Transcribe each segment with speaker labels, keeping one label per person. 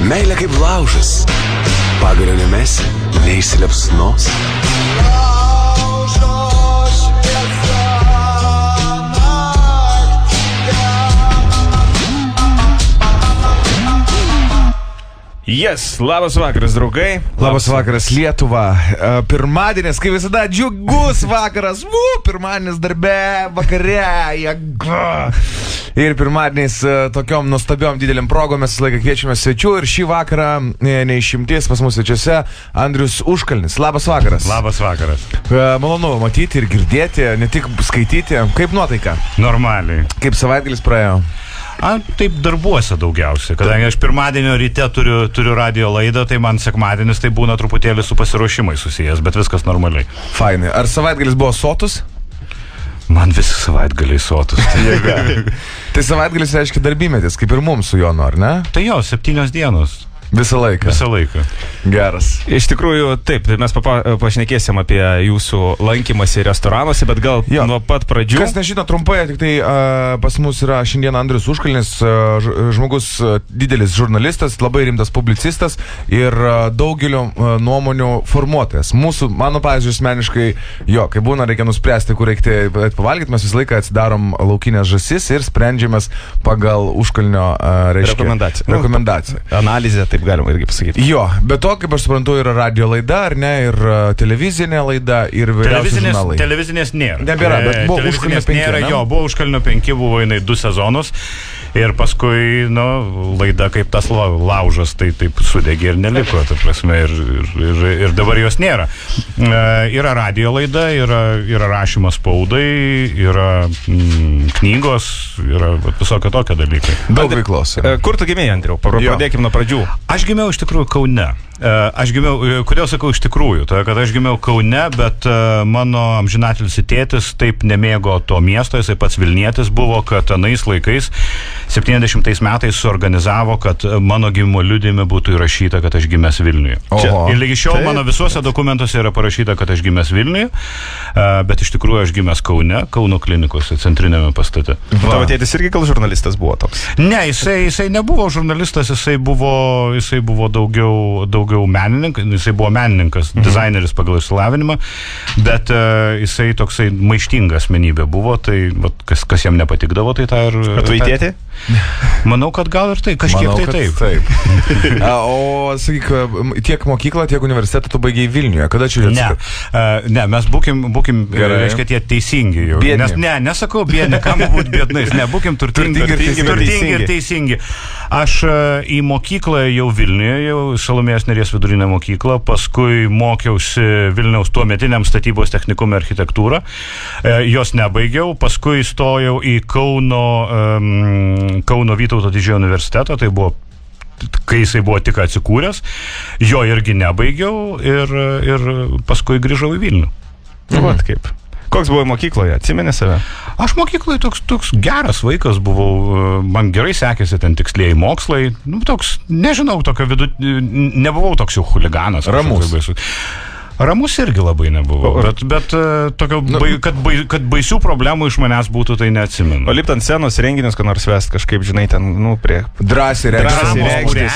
Speaker 1: Meilė kaip laužas, pagalio nemesi, neišsiliepsnos.
Speaker 2: Yes, labas vakaras, draugai.
Speaker 3: Labas vakaras, Lietuva. Pirmadienis, kaip visada, džiugus vakaras. Pirmadienis darbe, vakare. Ir pirmadieniais tokiom nuostabiom didelėm progom mes visą laiką kviečiame svečių. Ir šį vakarą neišimties pas mūsų svečiuose Andrius Užkalnis. Labas vakaras.
Speaker 4: Labas vakaras.
Speaker 3: Malonu matyti ir girdėti, ne tik skaityti. Kaip nuotaika?
Speaker 4: Normaliai.
Speaker 3: Kaip savaitgalis praėjo?
Speaker 4: Taip darbuose daugiausiai, kadangi aš pirmadienio ryte turiu radio laidą, tai man sekmadienis tai būna truputėlį su pasiruošimai susijęs, bet viskas normaliai.
Speaker 3: Fainai. Ar savaitgalis buvo sotus?
Speaker 4: Man visi savaitgaliai sotus.
Speaker 3: Tai savaitgalis reiškia darbymetis, kaip ir mums su Jonu, ar ne?
Speaker 4: Tai jo, 7 dienos.
Speaker 3: Visą laiką.
Speaker 4: Visą laiką.
Speaker 3: Geras.
Speaker 2: Iš tikrųjų, taip, mes pašnekėsim apie jūsų lankymąsi restoranuose, bet gal nuo pat pradžių.
Speaker 3: Kas nežino, trumpai, tik tai pas mus yra šiandien Andrius Užkalnis, žmogus didelis žurnalistas, labai rimtas publicistas ir daugelio nuomonių formuotojas. Mano pavyzdžiui, asmeniškai, kai būna reikia nuspręsti, kur reikti pavalgyti, mes visą laiką atsidarom laukinės žąsis ir sprendžiamės pagal Užkalnio rekomendaciją.
Speaker 2: Analizė, taip galima irgi pasakyti.
Speaker 3: Jo, bet to, kaip aš suprantu, yra radio laida, ar ne, ir televizinė laida, ir vyriausi žurnalai.
Speaker 4: Televizinės nėra.
Speaker 3: Nebėra, bet buvo Užkalnio 5.
Speaker 4: Nėra, buvo Užkalnio 5, buvo jinai 2 sezonus. Ir paskui, laida kaip tas laužas, tai taip sudegė ir neliko, ta prasme, ir dabar jos nėra. Yra radio laida, yra rašymas spaudai, yra knygos, yra visokio tokio dalykai.
Speaker 3: Daug veiklos.
Speaker 2: Kur tu gimėjai, Andriau? Pradėkim nuo pradžių.
Speaker 4: Aš gimiau iš tikrųjų Kaune. Kodėl sakau iš tikrųjų? Tai, kad aš gimiau Kaune, bet mano amžinatilis tėtis taip nemėgo to miesto, jisai pats Vilnietis buvo, kad anais laikais 70 metais suorganizavo, kad mano gimimo liudijime būtų įrašyta, kad aš gimęs Vilniuje. Ir lygi šiol mano visuose dokumentuose yra parašyta, kad aš gimęs Vilniuje, bet iš tikrųjų aš gimęs Kaune, Kauno klinikose, centrinėme pastate.
Speaker 2: Tavo tėtis irgi gal žurnalistas buvo toks?
Speaker 4: Ne, jisai nebuvo žurnalistas, jisai buvo daugiau menininkas, jisai buvo menininkas, dizaineris pagal išsilavinimą, bet jisai toksai maištinga asmenybė buvo, tai kas jam nepatikdavo, tai tą ir...
Speaker 2: Atvaitėti?
Speaker 4: Manau, kad gal ir tai, kažkiek taip.
Speaker 3: O, sakyk, tiek mokyklą, tiek universitetą tu baigiai Vilniuje, kada čia atsitik?
Speaker 4: Ne, mes būkim reiškia, tie teisingi jau. Nesakau biedni, kam būti biednais, būkim turtingi ir teisingi. Aš į mokyklą jau Vilniuje, jau Salomėjos Nėries vidurinę mokyklą, paskui mokiausi Vilniaus tuometiniam statybos technikume architektūrą, jos nebaigiau, paskui stojau į Kauno Vytauto didžiojo universitetą, tai buvo, kai jisai buvo tik atsikūręs, jo irgi nebaigiau ir paskui grįžau į Vilnių.
Speaker 2: Vat kaip. Koks buvai mokykloje? Atsimeni save?
Speaker 4: Aš mokykloje toks geras vaikas buvau, man gerai sekėsi ten tikslieji mokslai, nežinau, nebuvau toks jau chuliganas. Ramus irgi labai nebuvo, bet tokio, kad baisių problemų iš manęs būtų, tai neatsimenu.
Speaker 2: O lipt ant scenos renginius, kad nors vest kažkaip, žinai, ten, prie...
Speaker 3: Drąsiai reikštis.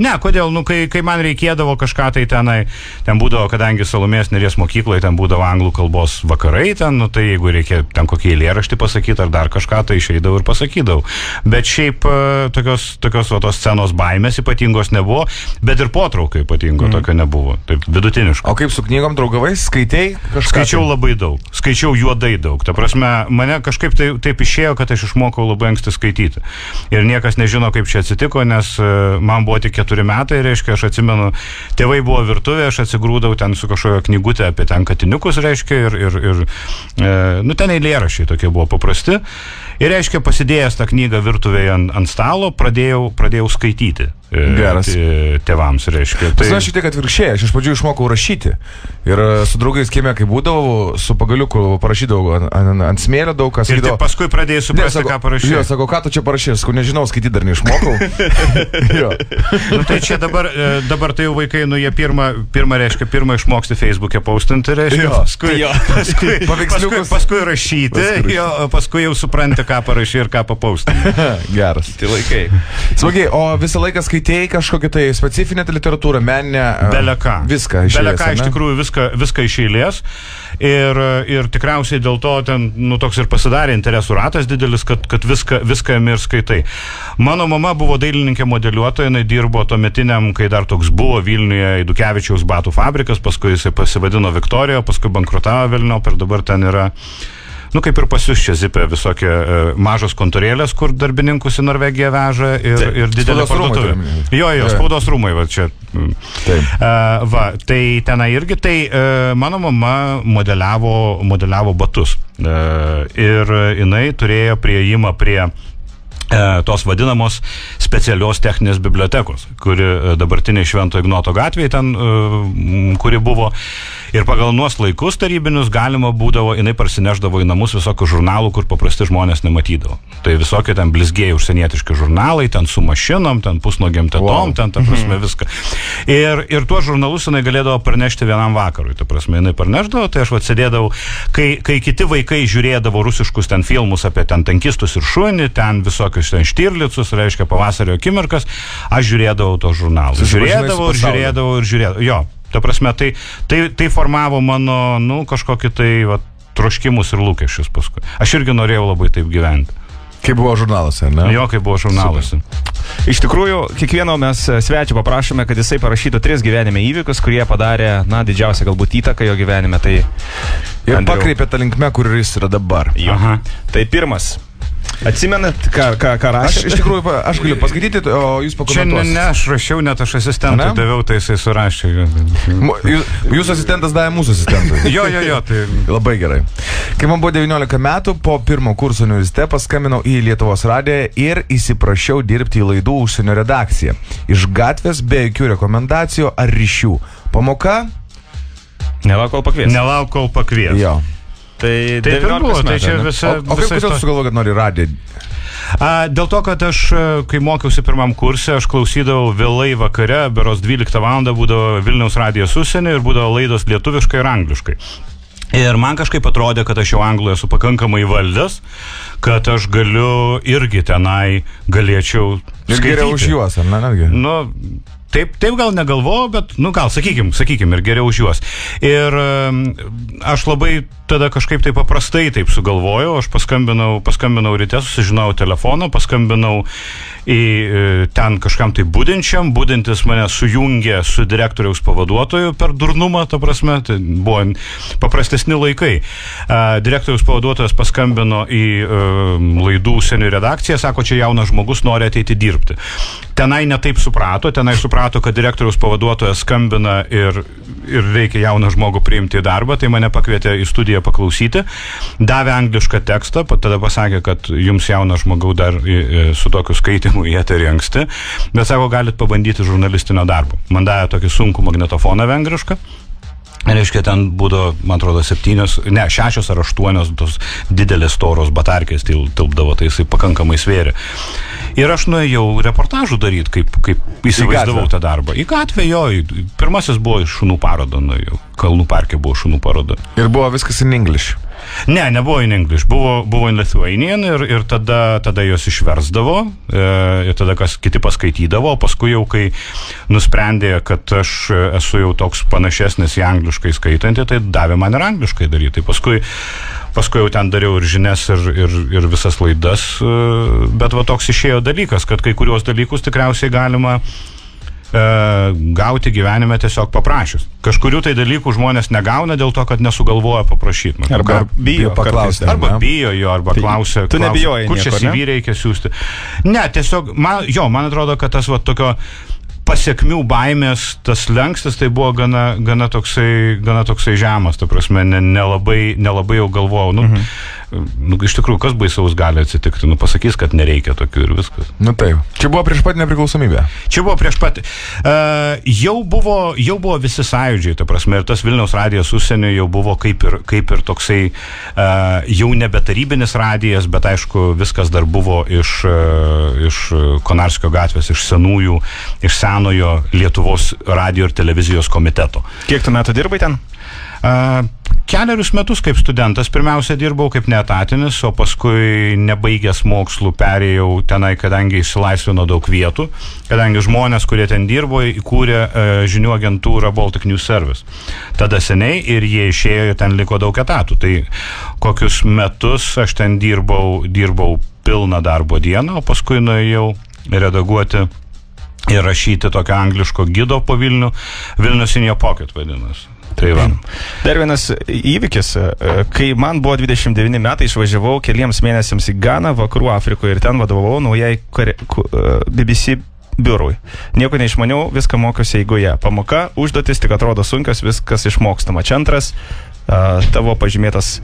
Speaker 4: Ne, kodėl, kai man reikėdavo kažką tai ten būdavo, kadangi Salomėjos Nėries mokykloje ten būdavo anglų kalbos vakarai, tai jeigu reikia ten kokį eilėraštį pasakyti ar dar kažką, tai išeidavau ir pasakydavau. Bet šiaip tokios tos scenos baimės ypatingos nebuvo, bet ir potraukio ypatingo tokio nebuvo, taip vidutiniškai.
Speaker 3: O kaip su knygom draugavai, skaitei kažką?
Speaker 4: Skaičiau labai daug, skaičiau juodai daug. Ta prasme, mane kažkaip taip išėjo, kad aš išmokau labai anksti skaityti. Ir niekas nežino, kaip čia atsitiko, nes man buvo tik 4 metai, reiškia, aš atsimenu, tėvai buvo virtuvė, aš atsigrūdau ten su kažkojo knygutė apie ten katiniukus, reiškia, ir ten eilėraščiai tokie buvo paprasti. Ir, reiškia, pasidėjęs tą knygą virtuvėje ant stalo, pradėjau skaityti.
Speaker 3: Geras.
Speaker 4: Tėvams, reiškia.
Speaker 3: Aš šiek tiek atvirkščiai, aš iš pradžių išmokau rašyti. Ir su draugais kieme, kai būdavau, su pagaliuku parašydavau ant smėlio daug kas.
Speaker 4: Ir tik paskui pradėjai suprasti, ką parašyti.
Speaker 3: Jo, sako, ką tu čia parašai? Sakau, nežinau, skaityti dar neišmokau.
Speaker 4: Nu, tai čia dabar tai jau vaikai, nu, jie pirmą išmoksti Facebook'e postinti, reiškia, paskui rašyti, paskui jau supranti, ką parašyti ir ką papostinti.
Speaker 3: Geras.
Speaker 2: Tai laikai.
Speaker 3: Smagiai, o visą laiką skaitėjai kažkokią tai specifinę literatūrą, meninę?
Speaker 4: Beleka.
Speaker 3: Viską iš eilės.
Speaker 4: Beleka, iš tikrųjų, viską iš eilės. Ir tikriausiai dėl to ten, nu, toks ir pasidarė interesų ratas didelis, kad viską ir skaitai. Mano mama buvo dailininkė modeliuotoja, jinai dirbo tuometiniam, kai dar toks buvo Vilniuje Eidukevičiaus batų fabrikas, paskui jisai pasivadino Viktorija, paskui bankrutavo Vilniuje, ir dabar ten yra, nu, kaip ir pas jūs čia Zipė visokie mažos kontorėlės, kur darbininkus į Norvegiją veža ir didelė parduotuvė. Jo, spaudos rūmai, va čia. Tai tenai irgi, tai mano mama modeliavo batus. Ir jinai turėjo priėjimą prie tos vadinamos specialios techninės bibliotekos, kuri dabartinė Švento Ignoto gatvėje ten, kuri buvo. Ir pagal nuos laikus tarybinius galima būdavo, jinai parsineždavo į namus visokių žurnalų, kur paprasti žmonės nematydavo. Tai visokie ten blizgėjai užsienietiški žurnalai, ten su mašinom, ten pusnogiam tetom, ten, ta prasme, viską. Ir tuos žurnalus jinai galėdavo parnešti vienam vakarui. Ta prasme, jinai parneždavo, tai aš atsėdėdavau, kai kiti vaikai žiūrėdavo rusiškus ten filmus apie ten tankistus ir šunį, ten visokius ten Štirlicus, reiškia pavasario akimirkas, aš žiūrėdavau tos žurnalus. Žiūrėdavau. Jo. Ta prasme, tai formavo mano, nu, kažkokį tai troškimus ir lūkesčius paskui. Aš irgi norėjau labai taip gyventi.
Speaker 3: Kai buvo žurnalas, ar ne?
Speaker 4: Jo, kai buvo žurnalas.
Speaker 2: Iš tikrųjų, kiekvieno mes svečio paprašome, kad jisai parašytų 3 gyvenime įvykius, kurie padarė, na, didžiausią galbūt įtaką jo gyvenime. Tai
Speaker 3: ir pakreipė tą linkmę, kur jis yra dabar.
Speaker 2: Aha. Tai pirmas. Atsimenat, ką rašė?
Speaker 3: Iš tikrųjų, aš galiu paskaityti, o jūs pakomentuosite.
Speaker 4: Čia ne aš rašiau, net aš asistentui daviau, tai jisai surašė.
Speaker 3: Jūsų asistentas davė mūsų asistentui.
Speaker 4: Jo, tai
Speaker 3: labai gerai. Kai man buvo 19 metų, po pirmo kurso universitete paskambinau į Lietuvos radiją ir įsiprašiau dirbti į laidų užsienio redakciją. Iš gatvės be jokių rekomendacijų ar ryšių. Pamoka?
Speaker 2: Nelauk, kol pakvies.
Speaker 3: Jo.
Speaker 2: Tai
Speaker 4: taip ir buvo, tai čia visa...
Speaker 3: O kaip kodėl sugalvoju, kad nori radiją?
Speaker 4: Dėl to, kad aš, kai mokiausi pirmam kurse, aš klausydavau vėlai vakare, beros 12 valandą būdavo Vilniaus radijas užsienio ir būdavo laidos lietuviškai ir angliškai. Ir man kažkaip atrodė, kad aš jau anglų esu pakankamai valdęs, kad aš galiu irgi tenai galėčiau skaityti.
Speaker 3: Ir geriau už juos, ar ne?
Speaker 4: Nu, taip gal negalvojau, bet, nu, gal, sakykim, ir geriau už juos. Ir aš labai tada kažkaip taip paprastai taip sugalvojau, aš paskambinau ryte, susižinojau telefoną, paskambinau į ten kažkam tai budinčiam, budintis mane sujungė su direktoriaus pavaduotoju per durnumą, ta prasme, tai buvo paprastesni laikai. Direktoriaus pavaduotojas paskambino į laidų užsienio redakciją, sako, čia jaunas žmogus nori ateiti dirbti. Tenai netaip suprato, kad direktoriaus pavaduotojas skambina ir reikia jauną žmogų priimti į darbą, tai mane pakvietė į studiją paklausyti, davė anglišką tekstą, tada pasakė, kad jums jaunas žmogau dar su tokiu skaitimu į eterį anksti, bet sako, galit pabandyti žurnalistinio darbo. Man davė tokį sunkų magnetofoną vengrišką. Reiškia, ten būdavo, man atrodo, 6 ar 8 tos didelės storos batarkės tilpdavo, tai jisai pakankamai svėrė. Ir aš nuėjau reportažų daryti, kaip įsivaizdavau tą darbą. Į gatvę, jo, pirmasis buvo šunų paroda, nuėjau. Kalnų parke buvo šunų paroda.
Speaker 3: Ir buvo viskas in English?
Speaker 4: Ne, nebuvo in English, buvo in Lithuanian ir tada jos išversdavo, ir tada kiti paskaitydavo, o paskui jau, kai nusprendė, kad aš esu jau toks panašesnis į angliškai skaitantį, tai davė man ir angliškai daryti. Tai paskui jau ten dariau ir žinias, ir visas laidas, bet va toks išėjo dalykas, kad kai kuriuos dalykus tikriausiai galima gauti gyvenime tiesiog paprašius. Kažkurių tai dalykų žmonės negauna dėl to, kad nesugalvoja paprašyti.
Speaker 2: Arba bijo paklausti.
Speaker 4: Arba bijo jo, arba klausia,
Speaker 2: tu nebijojai
Speaker 4: kur čia CV reikia siūsti. Ne, tiesiog, man atrodo, kad tas va tokio pasiekmių baimės, tas lenkstis, tai buvo gana toksai žemas, ta prasme, nelabai jau galvojau. iš tikrųjų, kas baisaus gali atsitikti, pasakys, kad nereikia tokių ir viskas.
Speaker 3: Taip. Čia buvo prieš pat nepriklausomybę.
Speaker 4: Čia buvo prieš pat. Jau buvo visi sąjūdžiai, ta prasme, ir tas Vilniaus radijas užsienio jau buvo kaip ir toksai jau nebe tarybinis radijas, bet aišku, viskas dar buvo iš Konarskio gatvės, iš senojo Lietuvos radijo ir televizijos komiteto.
Speaker 2: Kiek tu metų dirbai ten?
Speaker 4: Kelerius metus kaip studentas pirmiausia dirbau kaip neetatinis, o paskui nebaigęs mokslų perėjau tenai, kadangi išsilaisvino daug vietų, kadangi žmonės, kurie ten dirbo, įkūrė žinių agentūrą Baltic News Service. Tada seniai ir jie išėjo ir ten liko daug etatų. Tai kokius metus aš ten dirbau pilną darbo dieną, o paskui nuėjau redaguoti ir rašyti tokio angliško gido po Vilnius in your pocket vadinasi. Tai va.
Speaker 2: Dar vienas įvykis, kai man buvo 29 metai, išvažiavau keliems mėnesiams į Ganą, Vakarų Afrikoje ir ten vadovavau naujai BBC biurui. Nieko neišmaniau, viską mokiausi eigoje. Pamoka, užduotis tik atrodo sunkios, viskas išmokstama. Čia antras tavo pažymėtas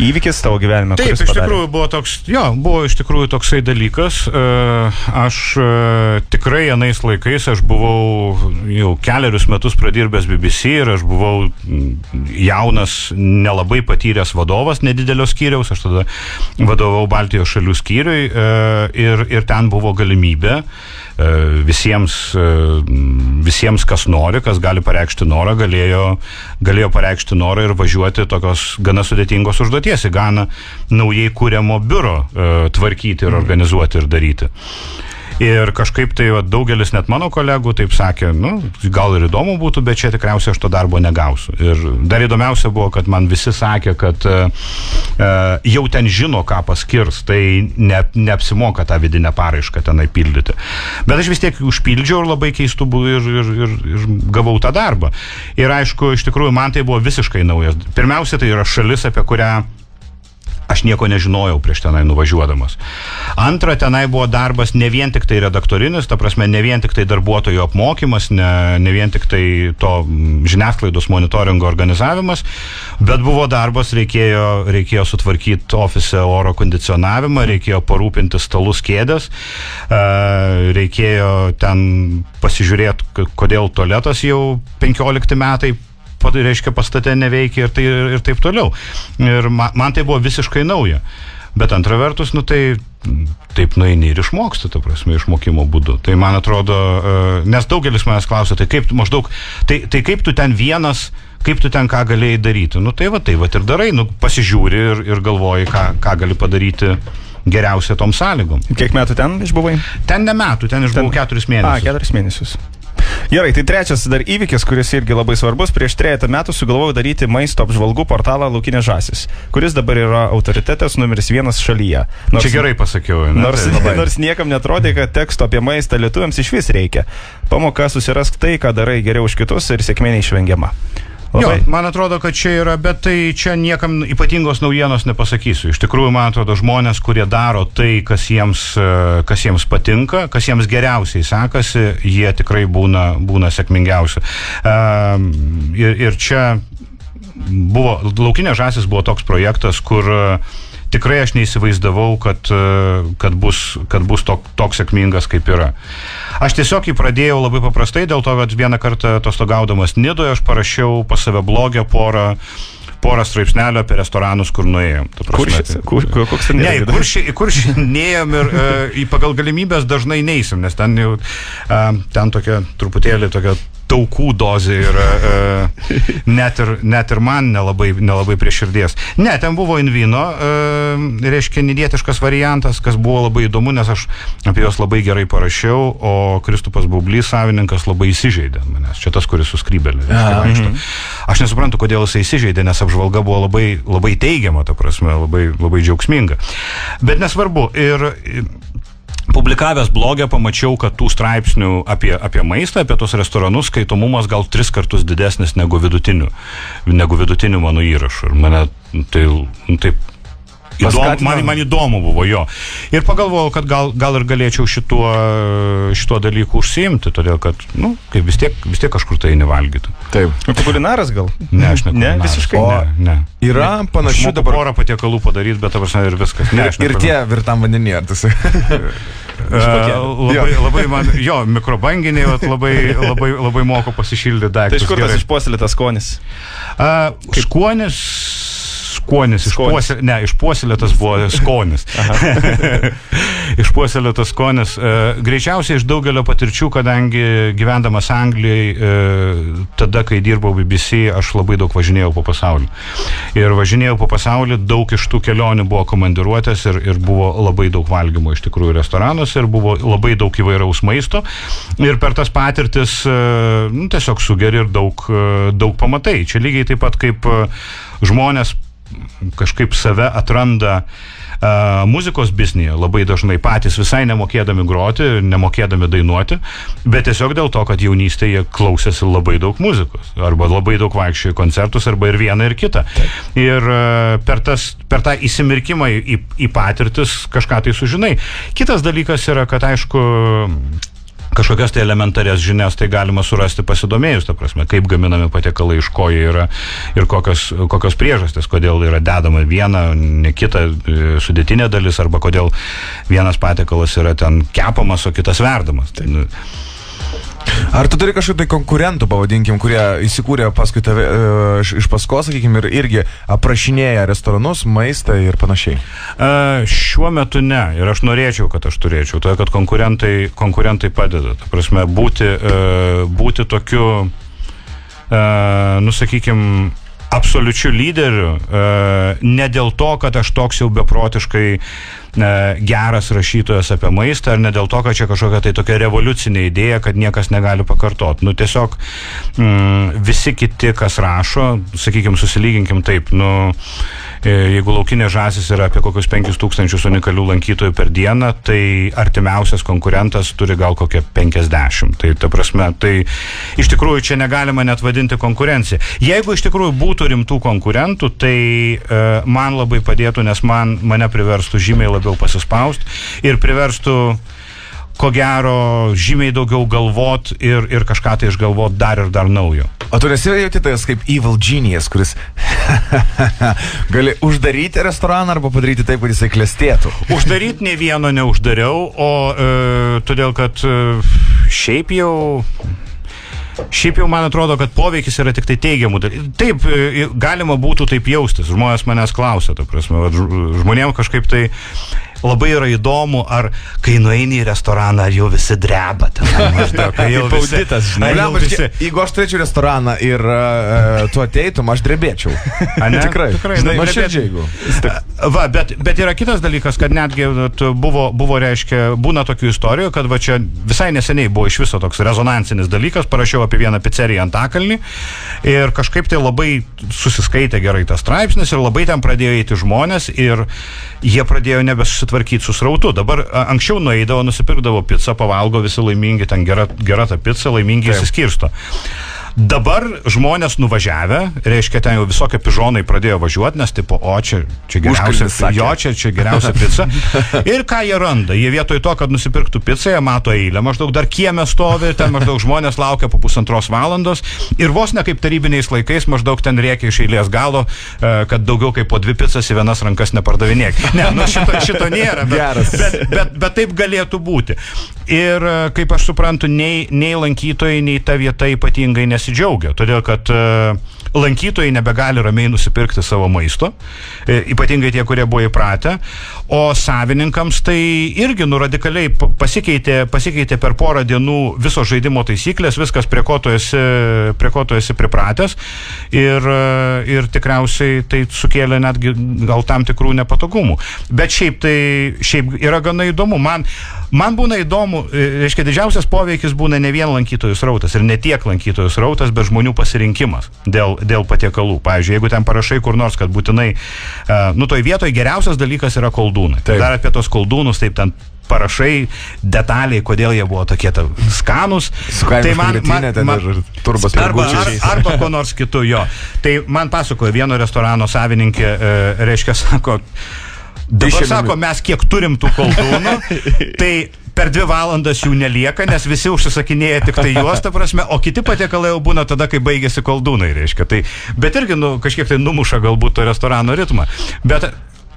Speaker 2: įvykis tavo gyvenime.
Speaker 4: Taip, iš tikrųjų buvo iš tikrųjų toksai dalykas. Aš tikrai anais laikais, aš buvau jau kelerius metus pradirbęs BBC ir aš buvau jaunas, nelabai patyręs vadovas nedidelio skyriaus, aš tada vadovau Baltijos šalių skyriui ir ten buvo galimybė visiems, kas nori, kas gali pareikšti norą, galėjo pareikšti norą ir važiuoti tokios gana sudėtingos užduoties į Ganą naujai kūriamo biuro tvarkyti ir organizuoti ir daryti. Ir kažkaip tai daugelis net mano kolegų taip sakė, gal ir įdomu būtų, bet čia tikriausiai aš to darbo negausiu. Ir dar įdomiausia buvo, kad man visi sakė, kad jau ten žino, ką paskirs, tai neapsimoka tą vidinę paraišką tenai pildyti. Bet aš vis tiek užpildžiau ir labai keistų ir gavau tą darbą. Ir aišku, iš tikrųjų, man tai buvo visiškai naujas. Pirmiausia, tai yra šalis, apie kurią aš nieko nežinojau prieš tenai nuvažiuodamas. Antra, tenai buvo darbas ne vien tik tai redaktorinis, ta prasme, ne vien tik tai darbuotojų apmokymas, ne vien tik tai to žiniasklaidos monitoringo organizavimas, bet buvo darbas, reikėjo sutvarkyti ofise oro kondicionavimą, reikėjo parūpinti stalus, kėdes, reikėjo ten pasižiūrėti, kodėl tualetas jau 15 metai reiškia pastate neveikia ir taip toliau. Ir man tai buvo visiškai nauja. Bet antra vertus, tai taip nueini ir išmoksti, ta prasme, išmokymo būdu. Tai man atrodo, nes daugelis manęs klausia, tai kaip maždaug, tai kaip tu ten vienas, kaip tu ten ką galėjai daryti? Tai va ir darai, pasižiūri ir galvoji, ką gali padaryti geriausia tom sąlygom.
Speaker 2: Kiek metų ten išbuvai?
Speaker 4: Ten ne metų, ten išbuvau 4 mėnesius.
Speaker 2: 4 mėnesius. Gerai, tai trečias dar įvykis, kuris irgi labai svarbus. Prieš 3 metų sugalvojau daryti maisto apžvalgų portalą Laukinė žąsis, kuris dabar yra autoritetas numeris 1 šalyje.
Speaker 4: Čia gerai pasakiau.
Speaker 2: Nors niekam netrodė, kad teksto apie maistą lietuviams iš vis reikia. Pamoka, susirask tai, ką darai geriau už kitus ir sėkmė neišvengiama.
Speaker 4: Jo, man atrodo, kad čia yra, bet tai čia niekam ypatingos naujienos nepasakysiu. Iš tikrųjų, man atrodo, žmonės, kurie daro tai, kas jiems patinka, kas jiems geriausiai sekasi, jie tikrai būna sėkmingiausi. Ir čia Laukinė žąsis buvo toks projektas, kur tikrai aš neįsivaizdavau, kad bus toks sėkmingas, kaip yra. Aš tiesiog jį pradėjau labai paprastai, dėl to, kad vieną kartą atostogaudamas Nidoje aš parašiau pas save blogę porą straipsnelio apie restoranus, kur nuėjom.
Speaker 2: Koks ten
Speaker 4: ne, į Kuršį neėjom ir pagal galimybės dažnai neįsim, nes ten tokia truputėlį tokia taukų dozė yra net ir man nelabai prie širdies. Ne, ten buvo invino, reiškia nidietiškas variantas, kas buvo labai įdomu, nes aš apie juos labai gerai parašiau, o Kristupas Baublys, savininkas, labai įsižeidė manęs. Čia tas, kuris su skrybelė. Aš nesuprantu, kodėl jisai įsižeidė, nes apžvalga buvo labai teigiama, ta prasme, labai džiaugsminga. Bet nesvarbu. Ir publikavęs blogę pamačiau, kad tų straipsnių apie maistą, apie tos restoranus skaitomumas gal 3 kartus didesnis negu vidutinių mano įrašų. Ir mane taip Man įdomu buvo jo. Ir pagalvojau, kad gal ir galėčiau šituo dalyku užsiimti, todėl kad, kaip vis tiek kažkur tai nevalgytų.
Speaker 3: Taip.
Speaker 2: Tu kulinaras gal?
Speaker 4: Ne, aš ne kulinaras.
Speaker 2: Visiškai
Speaker 4: ne.
Speaker 3: Yra panašių dabar
Speaker 4: porą patiekalų padaryti, bet dabar ir viskas. Ne,
Speaker 3: ir tie virtam vandenį, ar tas?
Speaker 4: Labai man, mikrobanginiai, labai moku pasišildyti daiktus.
Speaker 2: Tai iš kur tas išpuoselėtas skonis?
Speaker 4: Išpuoselėtas buvo skonis. Išpuoselėtas skonis. Greičiausiai iš daugelio patirčių, kadangi gyvendamas Anglijai, tada, kai dirbau BBC, aš labai daug važinėjau po pasaulį. Ir važinėjau po pasaulį, daug iš tų kelionių buvo komandiruotės ir buvo labai daug valgymo iš tikrųjų restoranuose ir buvo labai daug įvairaus maisto. Ir per tas patirtis tiesiog sugeri ir daug pamatai. Čia lygiai taip pat kaip žmonės kažkaip save atranda muzikos biznyje labai dažnai patys visai nemokėdami groti, nemokėdami dainuoti, bet tiesiog dėl to, kad jaunystėje klausėsi labai daug muzikos, arba labai daug vaikščiojo koncertus, arba ir vieną, ir kitą. Taip. Ir per tą įsimirkimą į patirtis kažką tai sužinai. Kitas dalykas yra, kad aišku, kažkokias tai elementarės žinias tai galima surasti pasidomėjus, ta prasme, kaip gaminami patiekalai, iš ko jie yra ir kokios priežastys, kodėl yra dedama viena, ne kita sudėtinė dalis, arba kodėl vienas patiekalas yra ten kepamas, o kitas verdamas. Tai,
Speaker 3: ar tu turi kažkokių tai konkurentų, pavadinkim, kurie įsikūrė paskui tave iš paskos, sakykim, ir irgi aprašinėja restoranus, maistą ir panašiai?
Speaker 4: Šiuo metu ne. Ir aš norėčiau, kad aš turėčiau. Tai, kad konkurentai padeda. Ta prasme, būti tokiu, sakykim, absoliučiu lyderiu, ne dėl to, kad aš toks jau beprotiškai geras rašytojas apie maistą, ar ne dėl to, kad čia kažkokia tai tokia revoliucinė idėja, kad niekas negali pakartoti. Tiesiog visi kiti, kas rašo, sakykim, susilyginkim taip, jeigu laukinė žąsis yra apie kokius 5000 unikalių lankytojų per dieną, tai artimiausias konkurentas turi gal kokią 50. Tai ta prasme, tai iš tikrųjų čia negalima net vadinti konkurencija. Jeigu iš tikrųjų būtų rimtų konkurentų, tai man labai padėtų, nes mane priverstų žymiai labiau pasispausti ir priverstų, ko gero, žymiai daugiau galvot ir kažką tai išgalvot dar ir dar naujo.
Speaker 3: O tu nesijauti tai kaip evil genius, kuris gali uždaryti restoraną arba padaryti taip, kad jisai klestėtų?
Speaker 4: Uždaryti nei vieno neuždariau, o todėl, kad šiaip jau man atrodo, kad poveikis yra tik tai teigiamų. Taip, galima būtų taip jaustis. Žmonės manęs klausia, ta prasme, žmonėm kažkaip tai labai yra įdomu, ar kai nueini į restoraną, ar jau visi dreba ten.
Speaker 3: Jeigu aš turėčiau restoraną ir tu ateitum, aš drebėčiau. Tikrai.
Speaker 4: Bet yra kitas dalykas, kad netgi buvo, reiškia, būna tokių istorijų, kad va čia visai neseniai buvo iš viso toks rezonansinis dalykas, parašiau apie vieną pizzeriją Antakalnį ir kažkaip tai labai susiskaitė gerai tas straipsnis ir labai ten pradėjo eiti žmonės ir jie pradėjo nebesusitvarkyti su srautu. Dabar anksčiau nueidavo, nusipirkdavo pizzą, pavalgo, visi laimingi, ten gera ta pizza, laimingi įsiskirsto. Dabar žmonės nuvažiavę, reiškia, ten jau visokie pižonai pradėjo važiuoti, nes tipo, čia geriausia pizza. Ir ką jie randa? Jie vietoj to, kad nusipirktų pizzą, jie mato eilę, maždaug dar kieme stovi, ten maždaug žmonės laukia po 1,5 valandos ir vos ne kaip tarybiniais laikais maždaug ten rėkia iš eilės galo, kad daugiau kaip po 2 pizzas į vienas rankas nepardavinėk. Ne, šito nėra, bet taip galėtų būti. Ir kaip aš suprantu, nei lankytojai, nei ta vieta ypatingai nesidžiaugia, todėl kad lankytojai nebegali ramiai nusipirkti savo maisto, ypatingai tie, kurie buvo įpratę, o savininkams tai irgi radikaliai pasikeitė per porą dienų visos žaidimo taisyklės, viskas prie ko tu esi pripratęs ir tikriausiai tai sukėlė netgi gal tam tikrų nepatogumų. Bet šiaip yra gana įdomu. Man būna įdomu, reiškia, didžiausias poveikis būna ne vien lankytojų srautas ir ne tiek lankytojų srautas, bet žmonių pasirinkimas dėl patiekalų. Pavyzdžiui, jeigu ten parašai kur nors, kad būtinai, toj vietoje geriausias dalykas yra koldūnai. Dar apie tos koldūnus, taip ten parašai detaliai, kodėl jie buvo tokie skanus. Tai arba ko nors kitu, jo. Tai man pasakojo vieno restorano savininkė, reiškia, sako, Dabar sako, mes kiek turim tų koldūnų, tai per 2 valandas jų nelieka, nes visi užsisakinėja tik tai juos, ta prasme, o kiti patiekalai jau būna tada, kai baigėsi koldūnai, reiškia. Tai, bet irgi, kažkiek tai numuša galbūt to restorano ritmą. Bet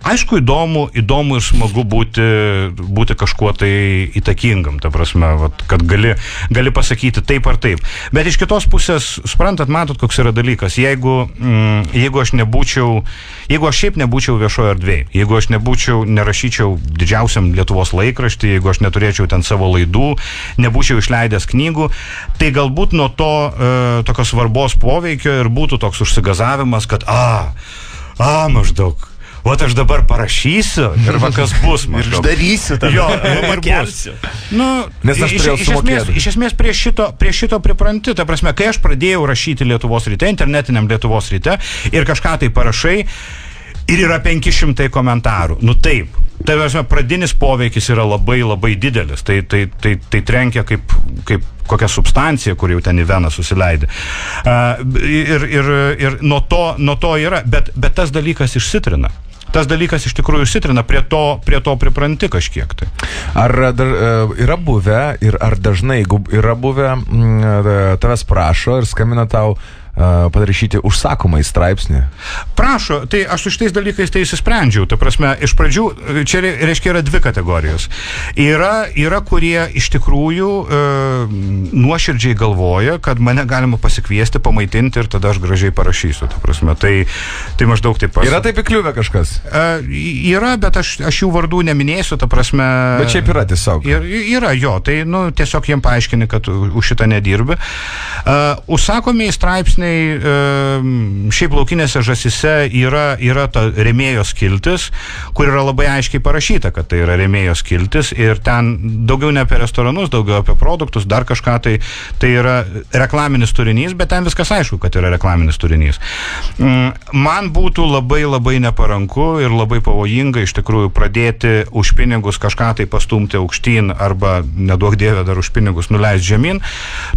Speaker 4: aišku, įdomu ir smagu būti kažkuo tai įtakingam, ta prasme, kad gali pasakyti taip ar taip. Bet iš kitos pusės, suprantat, matot, koks yra dalykas. Jeigu aš šiaip nebūčiau viešoje erdvėje, jeigu aš nerašyčiau didžiausiam Lietuvos laikraštį, jeigu aš neturėčiau ten savo laidų, nebūčiau išleidęs knygų, tai galbūt nuo to tokios svarbos poveikio ir būtų toks užsigazavimas, kad maždaug. Vat aš dabar parašysiu ir kas bus maždaug.
Speaker 2: Ir darysiu tada.
Speaker 4: Jo, ir kelsiu.
Speaker 3: Nes aš turėjau sumokėti.
Speaker 4: Iš esmės prie šito pripranti. Ta prasme, kai aš pradėjau rašyti Lietuvos ryte, internetiniam Lietuvos ryte ir kažką tai parašai ir yra 500 komentarų. Taip. Tai prasme, pradinis poveikis yra labai, labai didelis. Tai trenkia kaip kokia substancija, kur jau ten į veną susileidė. Ir nuo to yra, bet tas dalykas išsitrina. Tas dalykas iš tikrųjų išsitrina, prie to pripranti kažkiek tai.
Speaker 3: Ar yra buvę ir ar dažnai yra buvę, tavęs prašo ir skambina tau padaryti užsakomai straipsnį?
Speaker 4: Prašo, tai aš su šitais dalykais tai įsisprendžiau. Ta prasme, iš pradžių, čia reiškia yra 2 kategorijos. Yra kurie iš tikrųjų nuoširdžiai galvoja, kad mane galima pasikviesti, pamaitinti ir tada aš gražiai parašysiu. Ta prasme, tai maždaug taip pas.
Speaker 3: Yra taip įkliuvę kažkas?
Speaker 4: Yra, bet aš jų vardų neminėsiu, ta prasme.
Speaker 3: Bet šiaip yra tiesiog.
Speaker 4: Yra jo, tai tiesiog jiem paaiškini, kad už šitą nedirbi. Užsakomieji straipsniai šiaip laukinėse žąsise yra ta rėmėjo skiltis, kur yra labai aiškiai parašyta, kad tai yra rėmėjo skiltis ir ten daugiau ne apie restoranus, daugiau apie produktus, dar kažką tai yra reklaminis turinys, bet ten viskas aišku, kad yra reklaminis turinys. Man būtų labai, labai neparanku ir labai pavojinga iš tikrųjų pradėti už pinigus kažką tai pastumti aukštyn arba neduok dieve dar už pinigus nuleisti žemyn,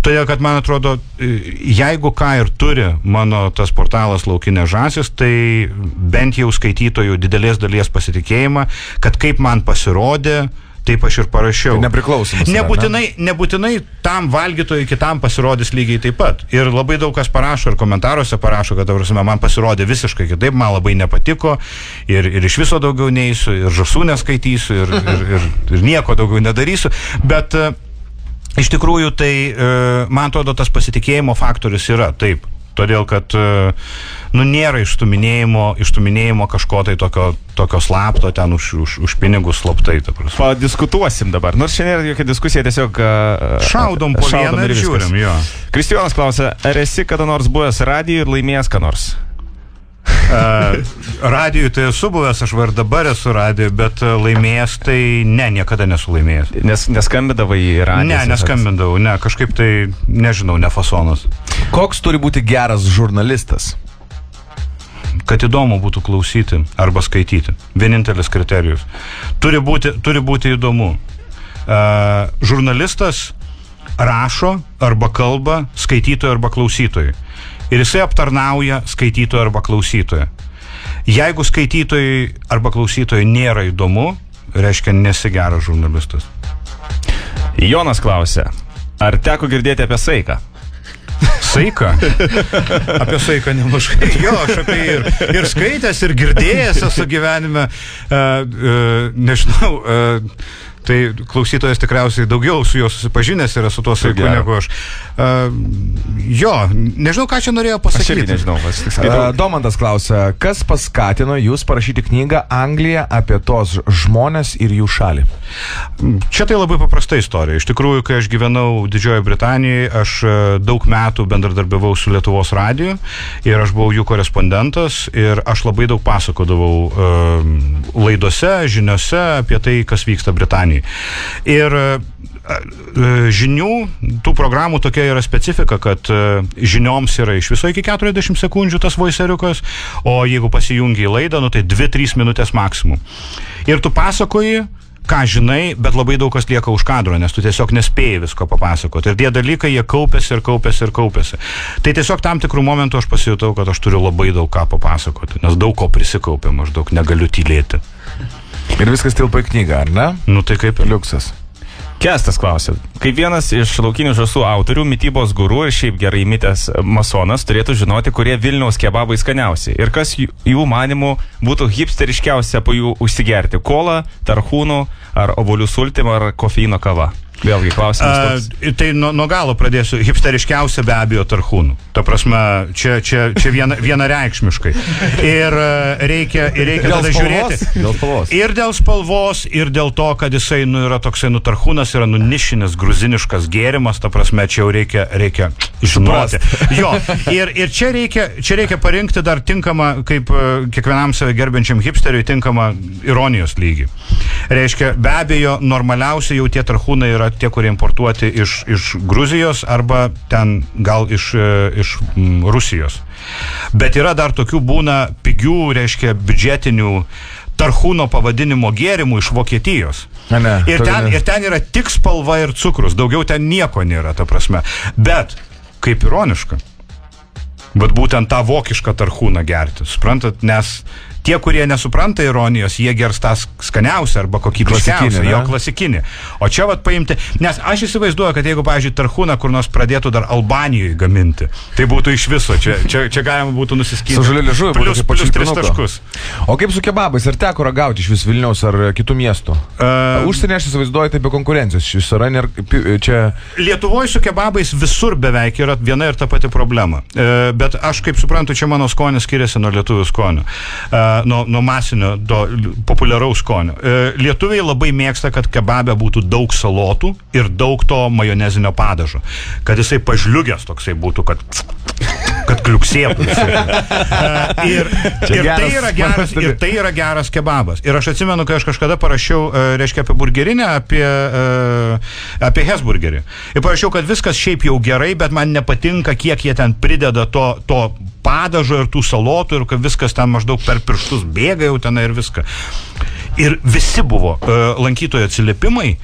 Speaker 4: todėl kad man atrodo, jeigu ką ir turi mano tas portalas Laukinės žąsys, tai bent jau skaitytojų didelės dalies pasitikėjimą, kad kaip man pasirodė, taip aš ir parašiau.
Speaker 3: Tai nepriklausomas.
Speaker 4: Nebūtinai tam valgytojui kitam pasirodys lygiai taip pat. Ir labai daug kas parašo ir komentaruose parašo, kad man pasirodė visiškai kitaip, man labai nepatiko ir iš viso daugiau neįsiu, ir žąsų neskaitysiu, ir nieko daugiau nedarysiu. Bet iš tikrųjų, tai man atrodo, tas pasitikėjimo faktorius yra, taip. Todėl, kad nėra išstuminėjimo kažko tai tokio slapto ten už pinigus slaptai.
Speaker 2: Padiskutuosim dabar. Nors šiandien nėra jokia diskusija, tiesiog
Speaker 4: šaudom po vieną ir žiūrim. Jo.
Speaker 2: Kristijonas klausia, ar esi kada nors buvęs radijui ir laimėjęs ką nors?
Speaker 4: Radijui tai esu buvęs, aš ir dabar esu radijui, bet laimėjęs tai niekada nesu laimėjęs.
Speaker 2: Neskambindavai į radiją?
Speaker 4: Neskambindavau, kažkaip tai, nežinau, ne fasonas.
Speaker 3: Koks turi būti geras žurnalistas?
Speaker 4: Kad įdomu būtų klausyti arba skaityti. Vienintelis kriterijus. Turi būti įdomu. Žurnalistas rašo arba kalba skaitytojui arba klausytojui. Ir jisai aptarnauja skaitytoją arba klausytoją. Jeigu skaitytojui arba klausytojui nėra įdomu, reiškia nesi geras žurnalistas.
Speaker 2: Jonas klausia, ar teko girdėti apie saiką?
Speaker 4: Saiką? Apie saiką nemažai. Jo, aš apie ir skaitęs, ir girdėjęs esu gyvenime. Nežinau, tai klausytojas tikriausiai daugiau su juo susipažinęs yra su tuo saiku negu aš. Jo, nežinau, ką čia norėjo pasakyti.
Speaker 2: Aš nežinau.
Speaker 3: Domantas klausia, kas paskatino jūs parašyti knygą Anglija apie tos žmonės ir jų šalį?
Speaker 4: Čia tai labai paprasta istorija. Iš tikrųjų, kai aš gyvenau Didžiojoje Britanijoje, aš daug metų bendradarbiavau su Lietuvos radiju ir aš buvau jų korespondentas ir aš labai daug pasakodavau laidose, žiniose apie tai, kas vyksta Britanijoje. Ir žinių, tų programų tokia yra specifika, kad žinioms yra iš viso iki 40 sekundžių tas voiseriukas, o jeigu pasijungi į laidą, tai 2-3 minutės maksimum. Ir tu pasakoji, ką žinai, bet labai daug kas lieka už kadro, nes tu tiesiog nespėjai visko papasakoti. Ir tie dalykai, jie kaupėsi. Tai tiesiog tam tikrų momentų aš pasijutau, kad aš turiu labai daug ką papasakoti, nes daug ko prisikaupė, maždaug negaliu tylėti.
Speaker 3: Ir viskas tilpa į knygą, ar ne?
Speaker 4: Nu tai kaip
Speaker 3: Liuksas.
Speaker 2: Kestas klausė. Kaip vienas iš laukinių žąsų autorių, mitybos guru ir šiaip gerai mitęs masonas turėtų žinoti, kurie Vilniaus kebabai skaniausi ir kas jų manimų būtų hipsteriškiausia po jų užsigerti. Kola, tarhūnų, ar obuolių sultim, ar kofeino kava. Vėlgi klausimas.
Speaker 4: Tai nuo galo pradėsiu. Hipsteriškiausia be abejo tarhūnų. Ta prasme, čia vienareikšmiškai. Ir reikia tada žiūrėti.
Speaker 3: Dėl spalvos.
Speaker 4: Ir dėl spalvos, ir dėl to, kad jisai yra toksai, tarhūnas yra nišinis, gruziniškas gėrimas, ta prasme, čia jau reikia žinoti. Jo, ir čia reikia parinkti dar tinkamą, kaip kiekvienam save gerbiančiam hipsteriui, tinkamą ironijos lygį. Reiškia, be abejo, normaliausia jau tie tarhūnai yra tie, kurie importuoti iš Gruzijos arba ten gal iš Rusijos. Bet yra dar tokių būna pigių, reiškia, biudžetinių tarhūno pavadinimo gėrimų iš Vokietijos. Ir ten yra tik spalva ir cukrus, daugiau ten nieko nėra, ta prasme. Bet, kaip ironiška, bet būtent tą vokišką tarhūną gerti, suprantat, nes tie, kurie nesupranta ironijos, jie gers tą skaniausią arba kokybiškiausią, jo klasikinį. O čia vat paimti, nes aš įsivaizduoju, kad jeigu, pavyzdžiui, tarhūną kur nors pradėtų dar Albanijoje gaminti, tai būtų iš viso, čia galima būtų nusiskinti.
Speaker 3: Su žaliu liežuviu,
Speaker 4: plus 3 taškus.
Speaker 3: O kaip su kebabais, ar teko ragauti iš vis Vilniaus ar kitų miestų? Užsienį aš įsivaizduoju taip be konkurencijos, šis yra čia...
Speaker 4: Lietuvoje su kebabais visur beveik yra viena ir ta pati problema. Bet aš kaip suprantu, čia mano skonis skiriasi nuo lietuvių skonio. Nuo masinio, populiaraus skonio. Lietuviai labai mėgsta, kad kebabe būtų daug salotų ir daug to majonezinio padažo. Kad jisai pažliugęs toksai būtų, kad kliuksėtų. Ir tai yra geras kebabas. Ir aš atsimenu, kai aš kažkada parašiau, reiškia, apie burgerinę, apie Hesburgerį. Ir parašiau, kad viskas šiaip jau gerai, bet man nepatinka, kiek jie ten prideda to padažo ir tų salotų ir kad viskas ten maždaug per pirštus bėga jau ten ir viską. Ir visi buvo lankytojų atsiliepimai.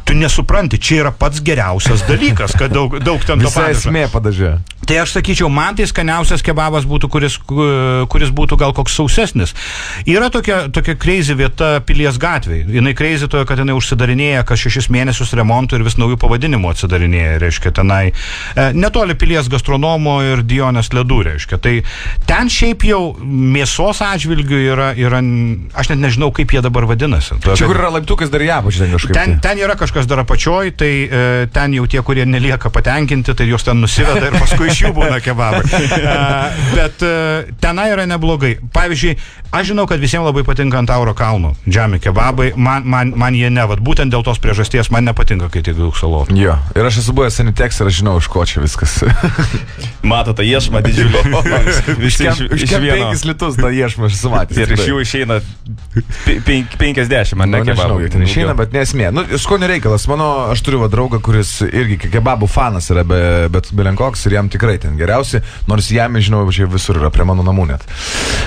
Speaker 4: Tu nesupranti, čia yra pats geriausias dalykas, kad daug ten to padažo.
Speaker 3: Visa esmė padažė.
Speaker 4: Tai aš sakyčiau, man tai skaniausias kebabas būtų, kuris būtų gal koks sausesnis. Yra tokia crazy vieta Pilies gatvėje. Jinai crazy toje, kad jinai užsidarinėja kas 6 mėnesius remontų ir vis naujų pavadinimų atsidarinėja, reiškia, tenai netoli Pilies gastronomo ir Dionės ledų, reiškia. Tai ten šiaip jau mėsos atžvilgių yra aš net nežinau, kaip jie dabar vadinasi.
Speaker 3: Čia kur yra laiptukas dar japačiai kažkaip.
Speaker 4: Ten yra kažkas dar apačioj, tai ten jau tie, kurie nelieka patenkinti, tai jos ten nusiveda ir paskui iš jų būna kebabai. Bet tenai yra neblogai. Pavyzdžiui, aš žinau, kad visiems labai patinka ant Tauro kalno džami kebabai, man jie ne, vat būtent dėl tos priežasties man nepatinka, kai tik daug salotų.
Speaker 3: Jo, ir aš esu buvęs Sanitex ir aš žinau, iš ko čia viskas.
Speaker 2: Mato, tą iešmą didžiulį.
Speaker 3: Iš 5 litus tą iešmą aš esu matęs.
Speaker 2: Ir iš jų išeina 50, man ne kebabai.
Speaker 3: Ten išeina, bet nesmė. Skonio reikalas. Aš turiu draugą, kuris irgi kebabų fanas yra, bet belenkoks ir jam tikrai ten geriausi, nors jam, žinau, visur yra prie mano namų net.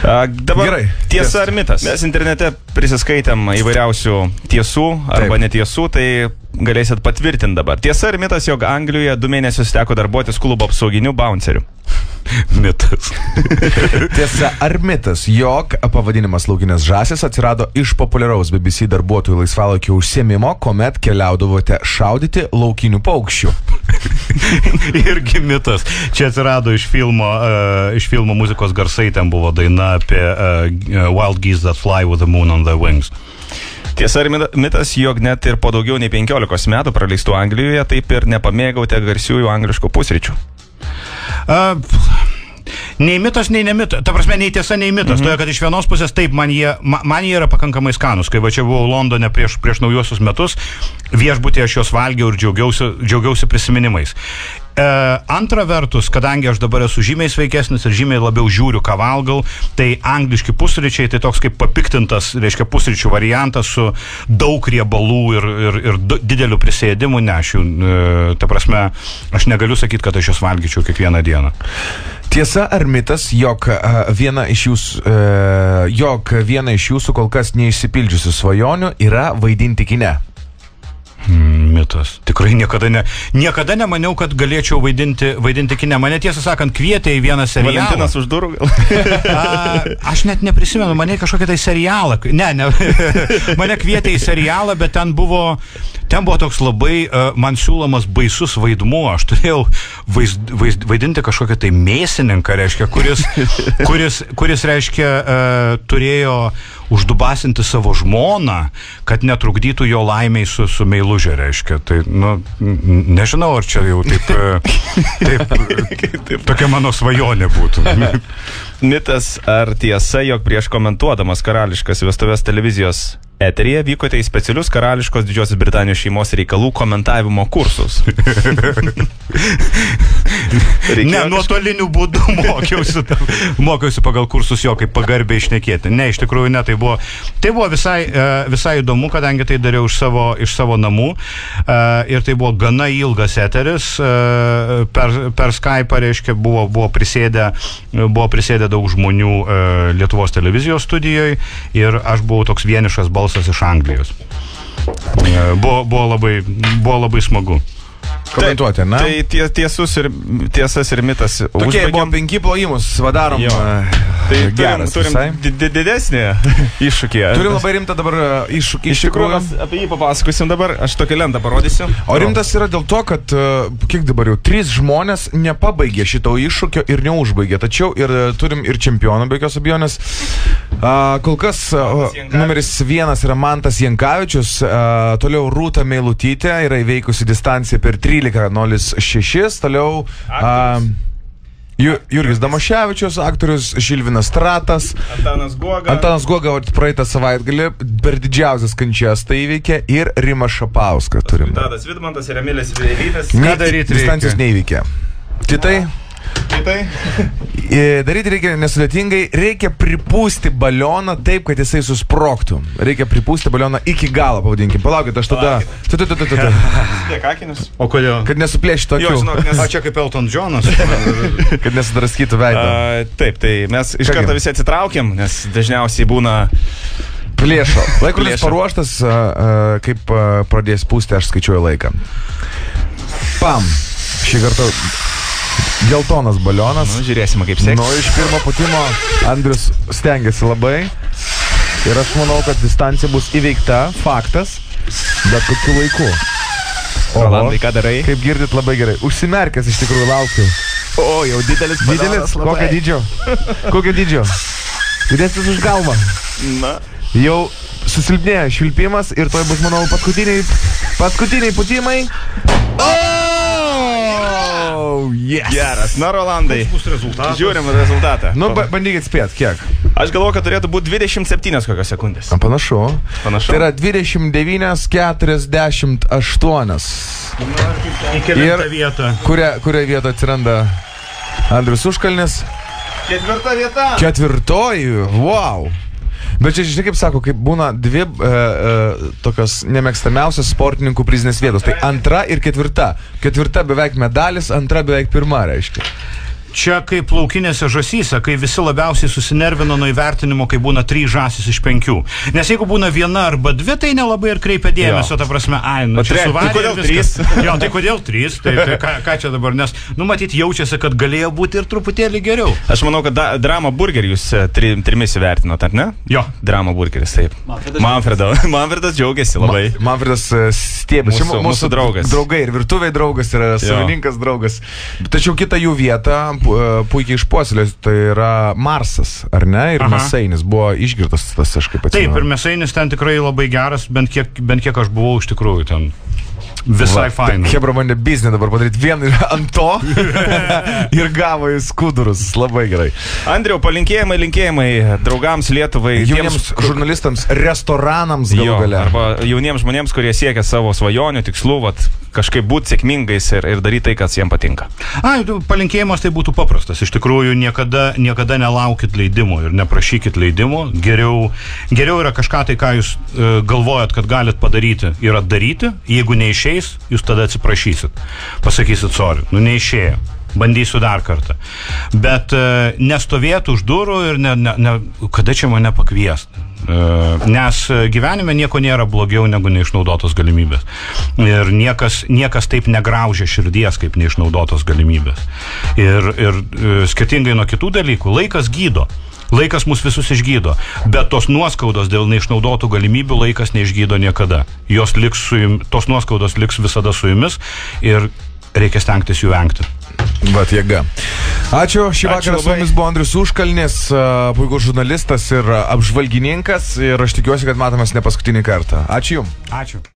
Speaker 2: Dabar gerai, tiesa ar mitas? Mes internete prisiskaitėm įvairiausių tiesų arba netiesų, tai galėsit patvirtinti dabar. Tiesa ar mitas, jog Anglijoje 2 mėnesius teko darbuotis klubo apsauginių bouncerių?
Speaker 4: Mitas.
Speaker 3: Tiesa ar mitas, jog pavadinimas laukinės žąsys atsirado iš populiaraus BBC darbuotojų laisvalaikio užsiėmimo, kuomet keliaudavote šaudyti laukinių paukščių?
Speaker 4: Irgi mitas. Čia atsirado iš filmo muzikos garsai, ten buvo daina apie Wild Geese That Fly With The Moon On Their Wings.
Speaker 2: Tiesa ar mitas, jog net ir po daugiau nei 15 metų praleistų Anglijoje taip ir nepamėgaute garsiųjų angliškų pusryčių?
Speaker 4: Nei mitas, nei nemitas. Ta prasme, nei tiesa, nei mitas. Todėl, kad iš vienos pusės taip, man jie yra pakankamai skanus. Kai va čia buvau Londone prieš naujuosius metus, viešbutėje aš juos valgiau ir džiaugiausi prisiminimais. Antra vertus, kadangi aš dabar esu žymiai sveikesnis ir žymiai labiau žiūriu, ką valgau, tai angliški pusryčiai, tai toks kaip papiktintas, reiškia, pusryčių variantas su daug riebalų ir dideliu prisėdimu, ne, ta prasme, aš negaliu sakyti, kad aš juos valgyčiau kiekvieną dieną.
Speaker 3: Tiesa ar mitas, jog viena iš jūsų kol kas neišsipildžiusių svajonių yra vaidinti kine?
Speaker 4: Mitas. Tikrai niekada nemaniau, kad galėčiau vaidinti kine. Mane tiesą sakant kvietė į vieną serialą.
Speaker 2: Valentinas už durų gal?
Speaker 4: Aš net neprisimenu, mane kažkokią tai serialą. Ne. Mane kvietė į serialą, bet ten buvo toks labai man siūlomas baisus vaidmuo. Aš turėjau vaidinti kažkokią tai mėsininką, reiškia, kuris reiškia, turėjo uždubasinti savo žmoną, kad netrukdytų jo laimiai su meilužė, reiškia. Tai, nežinau, ar čia jau taip tokia mano svajonė būtų.
Speaker 2: Mitas ar tiesa, jog prieš komentuodamas karališkas vestuvės televizijos eteryje vykote į specialius karališkos Didžiosios Britanijos šeimos reikalų komentavimo kursus?
Speaker 4: Ne, nuotoliniu būdu mokiausi pagal kursus jo, kaip pagarbiai šnekėti. Ne, iš tikrųjų ne, tai buvo visai įdomu, kadangi tai dariau iš savo namų ir tai buvo gana ilgas eteris, per Skype, reiškia, buvo prisėdę daug žmonių Lietuvos televizijos studijoje ir aš buvau toks vienišas balsas iš Anglijos. Buvo labai smagu.
Speaker 3: Komentuoti, ne?
Speaker 2: Tai tiesas ir mitas.
Speaker 3: Tokie buvo 5 plojimus, vadarom.
Speaker 2: Tai
Speaker 3: geras,
Speaker 2: turim didesnį iššūkį.
Speaker 3: Turim labai rimtą dabar iššūkį.
Speaker 2: Iš tikrųjų, mes apie jį papasakosim dabar, aš tokią lentą parodysiu.
Speaker 3: O rimtas yra dėl to, kad, kiek dabar jau, 3 žmonės nepabaigė šito iššūkio ir neužbaigė. Tačiau turim ir čempioną, be jokios abejonės. Kol kas numeris 1 yra Mantas Jankavičius, toliau Rūta Meilutytė yra įveikusi distanciją per 13:06, toliau Jurgis Damoševičius, aktorius Žilvinas Stratas, Antanas Guoga praeitą savaitgalį per didžiausias kančias tai įveikė ir Rimas Šapauskas turim.
Speaker 2: Tadas Vidmantas ir Emilis Vėlyvis.
Speaker 3: Ką daryti distancijos neįveikė. Kitai? Daryti reikia nesudėtingai, reikia pripūsti balioną taip, kad jisai susprogtų. Reikia pripūsti balioną iki galo, pavadinkim. Palaukit, aš tada...
Speaker 2: Dėk akinius.
Speaker 4: O kodėl?
Speaker 3: Kad nesuplėštų akių.
Speaker 4: O čia kaip Elton Johnas.
Speaker 3: Kad nesudraskytų veidą.
Speaker 2: Taip, tai mes iš karto visi atsitraukiam, nes dažniausiai būna...
Speaker 3: Plėšo. Laikrodis paruoštas, kaip pradės pūsti, aš skaičiuoju laiką. Pam. Šį kartą... Geltonas balionas.
Speaker 2: Žiūrėsime, kaip seksis.
Speaker 3: Iš pirmo pūtimo Andrius stengiasi labai. Ir aš manau, kad distancija bus įveikta, faktas, bet kokiu laiku.
Speaker 2: Rolandai, ką darai?
Speaker 3: Kaip girdit, labai gerai. Užsimerkęs iš tikrųjų laukiu.
Speaker 2: O, jau didelis balionas.
Speaker 3: Kokio dydžio? Kokio dydžio? Didesnis už galvą.
Speaker 2: Na.
Speaker 3: Jau susilpnėjo švilpimas ir toj bus, manau, paskutiniai pūtimai. Yes.
Speaker 2: Geras. Na, Rolandai.
Speaker 4: Koks bus rezultatas?
Speaker 2: Žiūrim rezultatą.
Speaker 3: Bandykit spėt, kiek?
Speaker 2: Aš galvoju, kad turėtų būti 27 kokios sekundės.
Speaker 3: Panašu. Tai yra 29:48.
Speaker 4: Į kelintą vietą.
Speaker 3: Kurioje vietoje atsiranda Andrius Užkalnis?
Speaker 2: 4. vieta.
Speaker 3: 4. Wow. Bet čia, žinai, kaip sako, kaip būna 2 tokios nemėgstamiausios sportininkų prizinės vietos. Tai 2 ir 4. 4 beveik medalis, 2 beveik 1, reiškia.
Speaker 4: Čia kaip laukinėse žąsyse, kai visi labiausiai susinervino nuo įvertinimo, kai būna 3 žąsys iš 5. Nes jeigu būna 1 arba 2, tai nelabai ir kreipia dėmesio, ta prasme, čia suvarė.
Speaker 2: Tai kodėl 3?
Speaker 4: Jo, tai kodėl 3? Tai ką čia dabar, nes, matyt, jaučiasi, kad galėjo būti ir truputėlį geriau.
Speaker 2: Aš manau, kad Drama Burgerį jūs 3 įvertinot, ar ne?
Speaker 4: Jo.
Speaker 2: Drama Burgeris, taip. Manfredas džiaugiasi labai.
Speaker 3: Manfredas stėbėsi.
Speaker 2: Mūsų draugas.
Speaker 3: Draugai ir virtuviai draugas, yra savininkas draugas. Tačiau kita jų vieta puikiai išpuoselės, tai yra Marsas, ar ne? Ir Mėsainis buvo išgirtas tas, aš kaip atsimenu.
Speaker 4: Taip, ir Mėsainis ten tikrai labai geras, bent kiek aš buvau iš tikrųjų ten. Visai fainai.
Speaker 3: Hebra bandė biznį dabar padaryti vieną ir ant to ir gavo į skudurus. Labai gerai.
Speaker 2: Andriau, linkėjimai draugams Lietuvai,
Speaker 3: jauniems žurnalistams, restoranams galų gale.
Speaker 2: Arba jauniems žmonėms, kurie siekia savo svajonių, tikslų, kažkaip būti sėkmingais ir daryti tai, kas jiems patinka.
Speaker 4: Palinkėjimas tai būtų paprastas. Iš tikrųjų, niekada nelaukit leidimo ir neprašykit leidimo. Geriau yra kažką tai, ką jūs galvojat, kad galit padaryti, yra daryti. Jeigu neišeis, jūs tada atsiprašysit. Pasakysit sorry. Neišėjo. bandysiu dar kartą. Bet nestovėtų už durų ir kada čia mane pakviesti. Nes gyvenime nieko nėra blogiau negu neišnaudotos galimybės. Ir niekas taip negraužia širdies, kaip neišnaudotos galimybės. Ir skirtingai nuo kitų dalykų, laikas gydo. Laikas mus visus išgydo, bet tos nuoskaudos dėl neišnaudotų galimybių laikas neišgydo niekada. Tos nuoskaudos liks visada su jumis ir reikia stengtis jų vengti.
Speaker 3: Bet jėga. Ačiū. Šį vakarą su mumis buvo Andrius Užkalnis, puikus žurnalistas ir apžvalgininkas. Ir aš tikiuosi, kad matomės ne paskutinį kartą. Ačiū Jums.
Speaker 4: Ačiū.